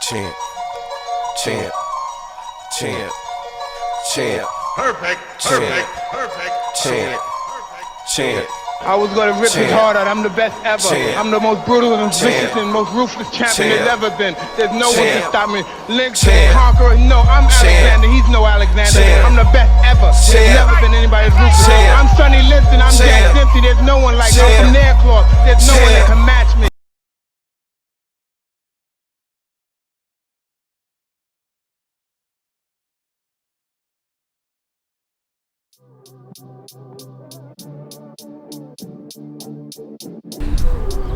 Champ, champ, champ, champ. Perfect, perfect, perfect, champ, champ. I was gonna rip his heart out. I'm the best ever. I'm the most brutal and vicious and most ruthless champion there's ever been. There's no one to stop me. Lynx, conqueror, no, I'm Alexander. He's no Alexander. I'm the best ever. There's never been anybody as ruthless. I'm Sonny Liston. I'm Jack Dempsey. There's no one like me. I'm from Nairclaw. There's no one that can match me.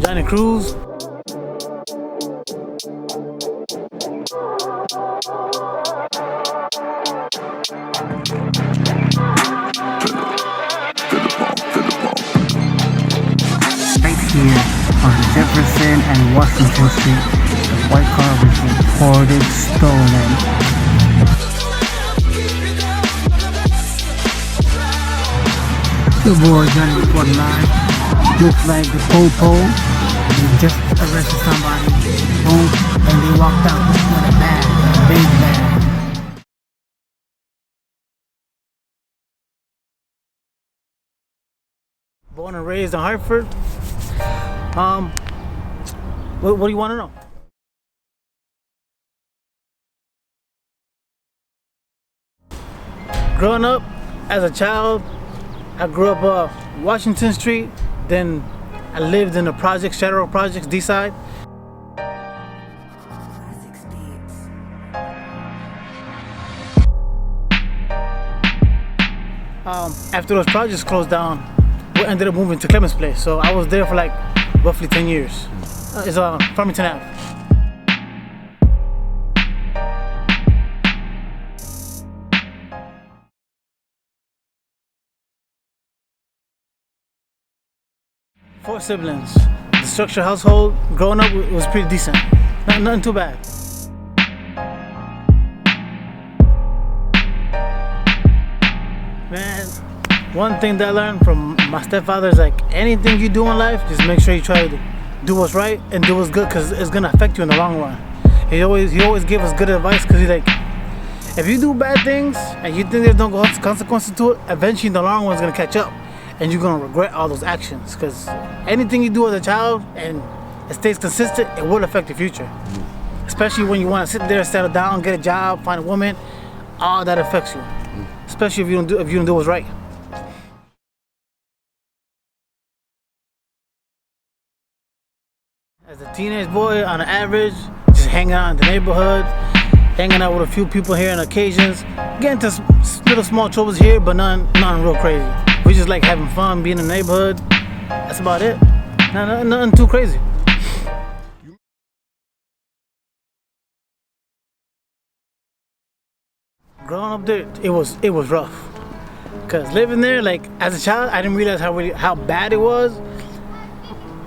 Johnny Cruz. Right here on Jefferson and Washington Street, the white car was reported stolen. The boy Johnny reported live. Looks like the po-po. They just arrested somebody. Boom, and they walked out with a bag, a big bag. Born and raised in Hartford. What do you want to know? Growing up as a child, I grew up Washington Street. Then I lived in the projects, Shadow Projects, D-side. After those projects closed down, we ended up moving to Clemens Place. So I was there for like roughly 10 years. It's Farmington Ave. Four siblings. The structured household, growing up, it was pretty decent. Nothing too bad. Man, one thing that I learned from my stepfather is like, anything you do in life, just make sure you try to do what's right and do what's good, because it's gonna affect you in the long run. He always gave us good advice, because he's like, if you do bad things and you think there's no consequences to it, eventually in the long run it's gonna catch up. And you're gonna regret all those actions, because anything you do as a child and it stays consistent, it will affect your future. Especially when you want to sit there, settle down, get a job, find a woman, all that affects you. Especially if you don't do what's right. As a teenage boy, on an average, just hanging out in the neighborhood, hanging out with a few people here on occasions, getting into little small troubles here, but nothing real crazy. We just like having fun, being in the neighborhood. That's about it. Nothing too crazy. Growing up there, it was rough. Cause living there, like as a child, I didn't realize how bad it was.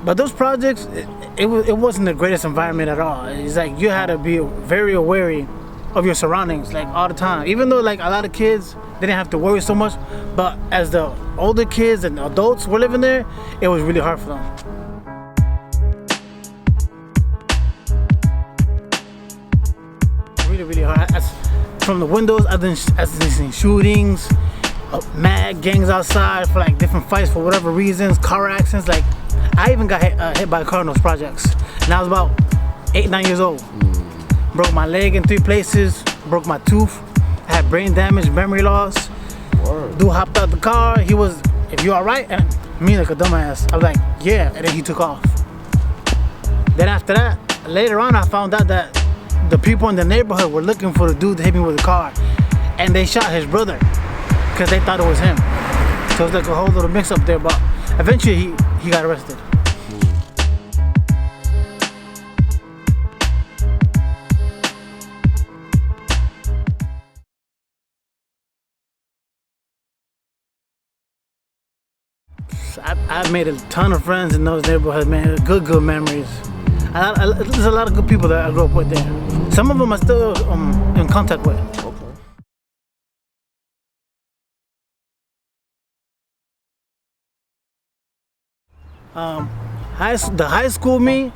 But those projects, it wasn't the greatest environment at all. It's like you had to be very wary of your surroundings, like all the time. Even though like a lot of kids, they didn't have to worry so much, but as the older kids and adults were living there, it was really hard for them. Really hard. From the windows, I've seen shootings, mad gangs outside for like different fights for whatever reasons, car accidents. Like I even got hit by a car in those projects, and I was about 8-9 years old. Broke my leg in 3 places, broke my tooth, I had brain damage, memory loss. Dude hopped out the car, he was, "If you alright?" And me like a dumbass, I was like, "Yeah," and then he took off. Then after that, later on I found out that the people in the neighborhood were looking for the dude that hit me with the car, and they shot his brother because they thought it was him. So it was like a whole little mix up there, but eventually he got arrested. I've made a ton of friends in those neighborhoods, man. Good memories. There's a lot of good people that I grew up with there. Some of them I'm still in contact with. The high school me,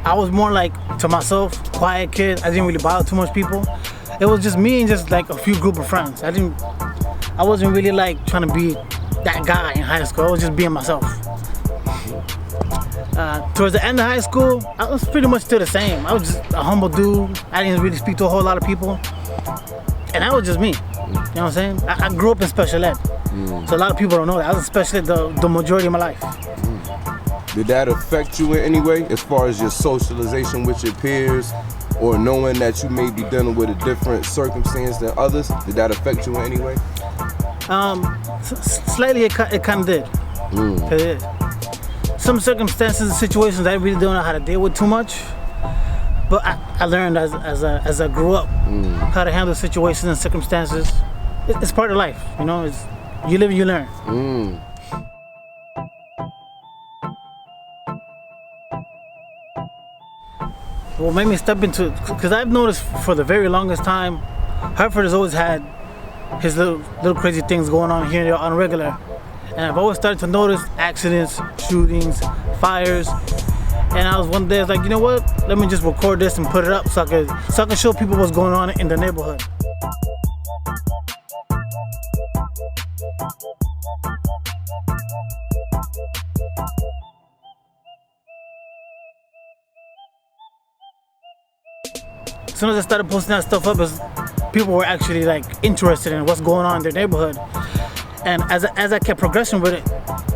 I was more like to myself, quiet kid. I didn't really bother too much people. It was just me and just like a few group of friends. I wasn't really like trying to be that guy in high school. I was just being myself. Towards the end of high school, I was pretty much still the same. I was just a humble dude. I didn't really speak to a whole lot of people. And that was just me. You know what I'm saying? I grew up in special ed. So a lot of people don't know that. I was in special ed the majority of my life. Did that affect you in any way as far as your socialization with your peers or knowing that you may be dealing with a different circumstance than others? Did that affect you in any way? Slightly it kind of did. Some circumstances and situations I really don't know how to deal with too much. But I learned as I grew up how to handle situations and circumstances. It's part of life, you know. You live and you learn. What made me step into, because I've noticed for the very longest time, Hartford has always had his little crazy things going on here on regular. And I've always started to notice accidents, shootings, fires. And I was one day, I was like, you know what? Let me just record this and put it up so I can show people what's going on in the neighborhood. As soon as I started posting that stuff up, people were actually like interested in what's going on in their neighborhood. And as I kept progressing with it,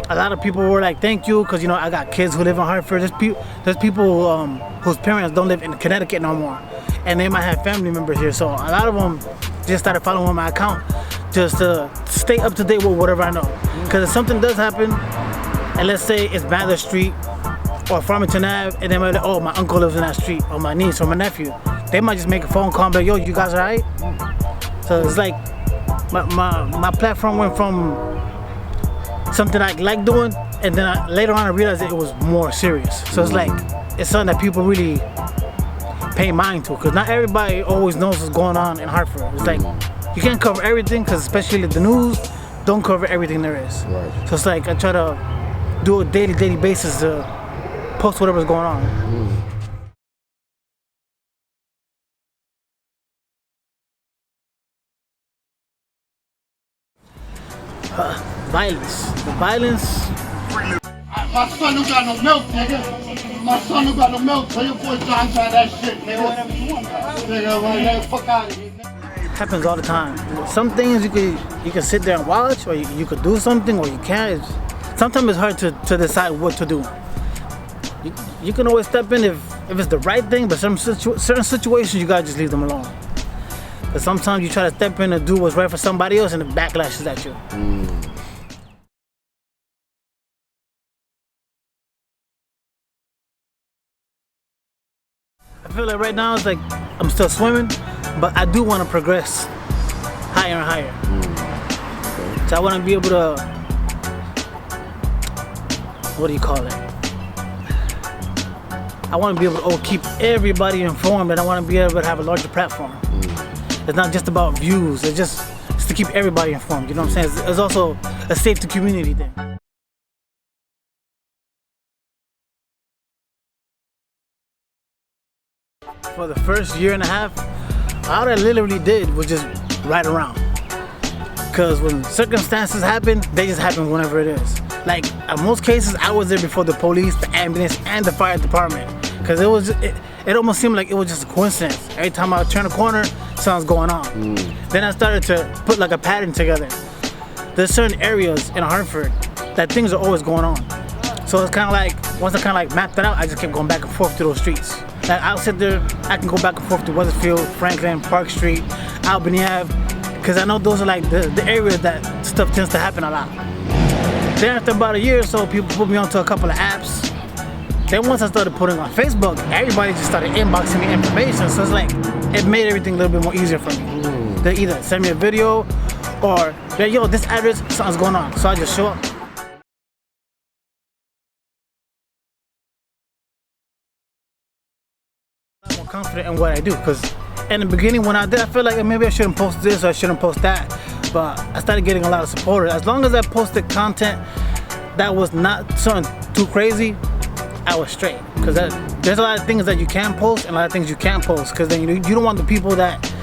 a lot of people were like, thank you, because, you know, I got kids who live in Hartford. There's people whose parents don't live in Connecticut no more, and they might have family members here. So a lot of them just started following my account just to stay up to date with whatever I know. Because if something does happen, and let's say it's Mather Street or Farmington Ave, and they might be like, oh, my uncle lives in that street, or my niece or my nephew, they might just make a phone call and be like, yo, you guys all right? So it's like my platform went from something I like doing, and then later on I realized that it was more serious. So it's like, it's something that people really pay mind to, because not everybody always knows what's going on in Hartford. It's like, you can't cover everything, because especially the news don't cover everything there is. Right. So it's like, I try to do a daily basis to post whatever's going on. Violence. The violence. My son who got no milk, nigga. My son who got no milk. Tell your boy John try that shit, nigga. Whatever you want, nigga. Fuck out of here. Happens all the time. Some things you can sit there and watch, or you could do something, or you can't. Sometimes it's hard to decide what to do. You can always step in if it's the right thing, but certain situations you gotta just leave them alone. But sometimes you try to step in and do what's right for somebody else, and the backlash is at you. I feel like right now it's like I'm still swimming, but I do want to progress higher and higher. So I want to be able to, what do you call it? I want to be able to keep everybody informed, and I want to be able to have a larger platform. It's not just about views, it's to keep everybody informed, you know what I'm saying? It's also a safety community thing. For the first year and a half, all I literally did was just ride around. Because when circumstances happen, they just happen whenever it is. Like, in most cases, I was there before the police, the ambulance, and the fire department. Because it almost seemed like it was just a coincidence. Every time I would turn a corner, something's going on. Then I started to put like a pattern together. There's certain areas in Hartford that things are always going on. So it's kind of like, once I kind of like mapped it out, I just kept going back and forth to those streets. Like, I'll sit there, I can go back and forth to Weathersfield, Franklin, Park Street, Albany Ave, because I know those are like the areas that stuff tends to happen a lot. Then after about a year or so, people put me onto a couple of apps. Then once I started putting on Facebook, everybody just started inboxing me information. So it's like, it made everything a little bit more easier for me. They either send me a video or, yo, this address, something's going on. So I just show up. I'm more confident in what I do, because in the beginning when I did, I felt like maybe I shouldn't post this or I shouldn't post that. But I started getting a lot of supporters. As long as I posted content that was not something too crazy, I was straight. Because there's a lot of things that you can post and a lot of things you can't post, because then you don't want the people that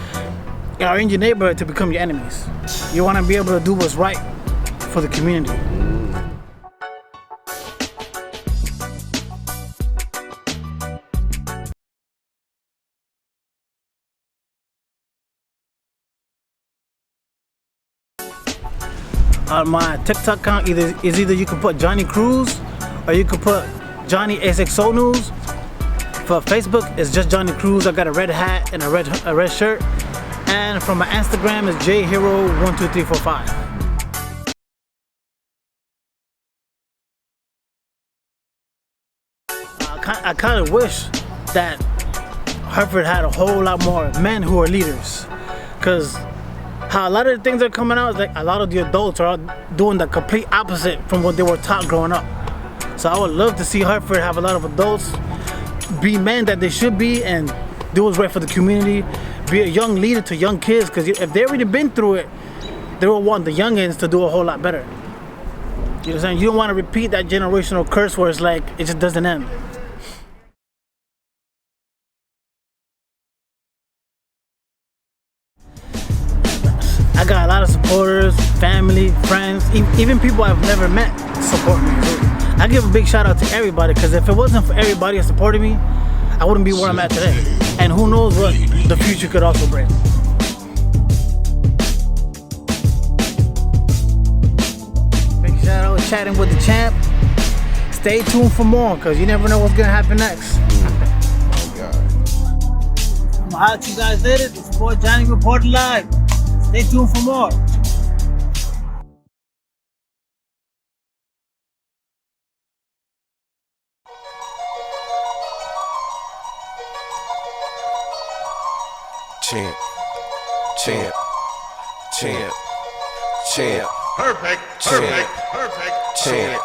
are in your neighborhood to become your enemies. You want to be able to do what's right for the community. On my TikTok account, either you can put Johnny Cruz or you can put Johnny XXO News. For Facebook, it's just Johnny Cruz. I got a red hat and a red shirt. And from my Instagram, it's jhero12345. I kind of wish that Hartford had a whole lot more men who are leaders, because how a lot of the things that are coming out is like a lot of the adults are doing the complete opposite from what they were taught growing up. So I would love to see Hartford have a lot of adults be men that they should be and do what's right for the community, be a young leader to young kids, because if they already been through it, they will want the youngins to do a whole lot better. You know what I'm saying? You don't want to repeat that generational curse where it's like it just doesn't end. I got a lot of supporters, family, friends, even people I've never met support me. So I give a big shout out to everybody, because if it wasn't for everybody that supported me, I wouldn't be where I'm at today. And who knows what the future could also bring. Big shout out to Chatting with the Champ. Stay tuned for more, because you never know what's gonna happen next. Oh God. I'm gonna holler at you guys later. It's your boy Johnny reporting live. Stay tuned for more. Champ, champ, champ, champ. Perfect, Champ. perfect. Champ,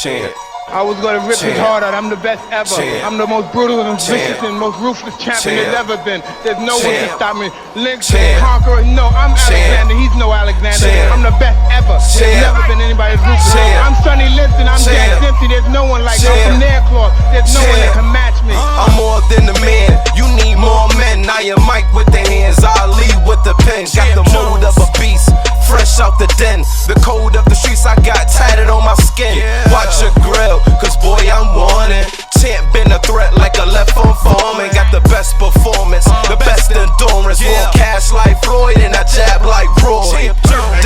champ. I was gonna rip his Champ. heart out. I'm the best ever. Champ. I'm the most brutal and Champ. vicious and most ruthless champion Champ. there's ever been. There's no one to Champ. stop me. Lynx, Champ. conqueror. No, I'm Champ. Alexander. He's no Alexander. Champ. I'm the best ever. There's Champ. never been anybody as ruthless. Champ. I'm Sonny Liston. I'm Jack Champ. Dempsey. There's no one like me. I'm Champ. from Nairclaw. There's no one that Champ. can match me. I'm more than a man. You need more men. I am Mike with the hands. I lead with the pen. Got the mold of a beast. Fresh out the den. The code of the streets I got tatted on my skin. Watch your grill, cause boy I'm wanted. Champ been a threat like a left on foreman. Got the best performance, the best endurance. More cash like Floyd and I jab like Roy.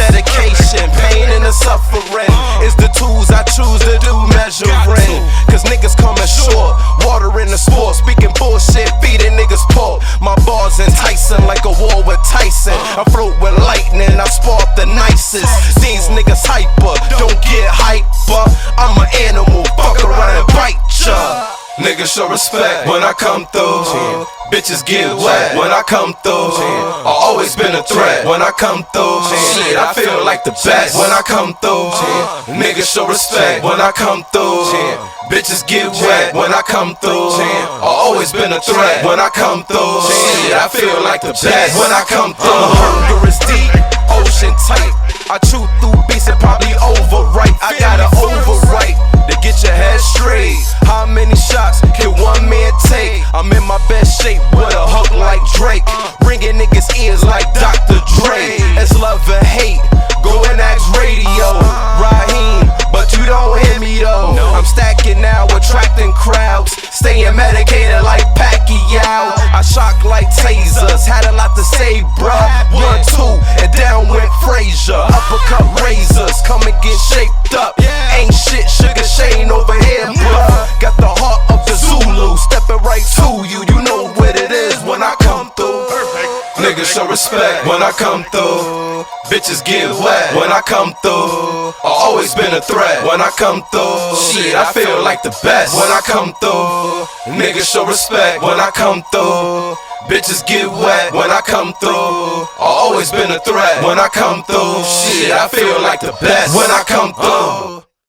Dedication, pain and the suffering is the tools I choose to do measuring. Cause niggas coming short, water in the sport. Speaking bullshit, beating niggas pork. My bars enticing like a war with Tyson. I float with lightning, I spark the nicest. These niggas hyper, don't get hyper. I'm an animal, fuck around and bite ya. Niggas show respect when I come through. Bitches get wet when I come through. I always been a threat when I come through. Shit, I feel like the best when I come through. Niggas show respect when I come through. Bitches get wet when I come through. I always been a threat when I come through. Shit, I feel like the best when I come through. Hunger is deep, ocean tight. I chew through beats and probably overwrite. I gotta overwrite to get your head straight. How many shots can one man take? I'm in my best shape with a hook like Drake. Ringing niggas' ears like Dr. Dre. It's love and hate, go and ask radio. Raheem, but you don't hear me though. I'm stacking now, attracting crowds. Staying medicated like Pacquiao. I shock like tasers, had a lot to say, bruh. 1, 2, and down went Frazier. Uppercut razors, come and get shaped up. Ain't shit, Sugar Shane over here, bruh. Got the heart of the Zulu, stepping right to you. You know what it is when I come through. Niggas show respect when I come through. Bitches get wet when I come through. I always been a threat when I come through. Shit, I feel like the best when I come through. Niggas show respect when I come through. Bitches get wet when I come through. I always been a threat when I come through. Shit, I feel like the best when I come through.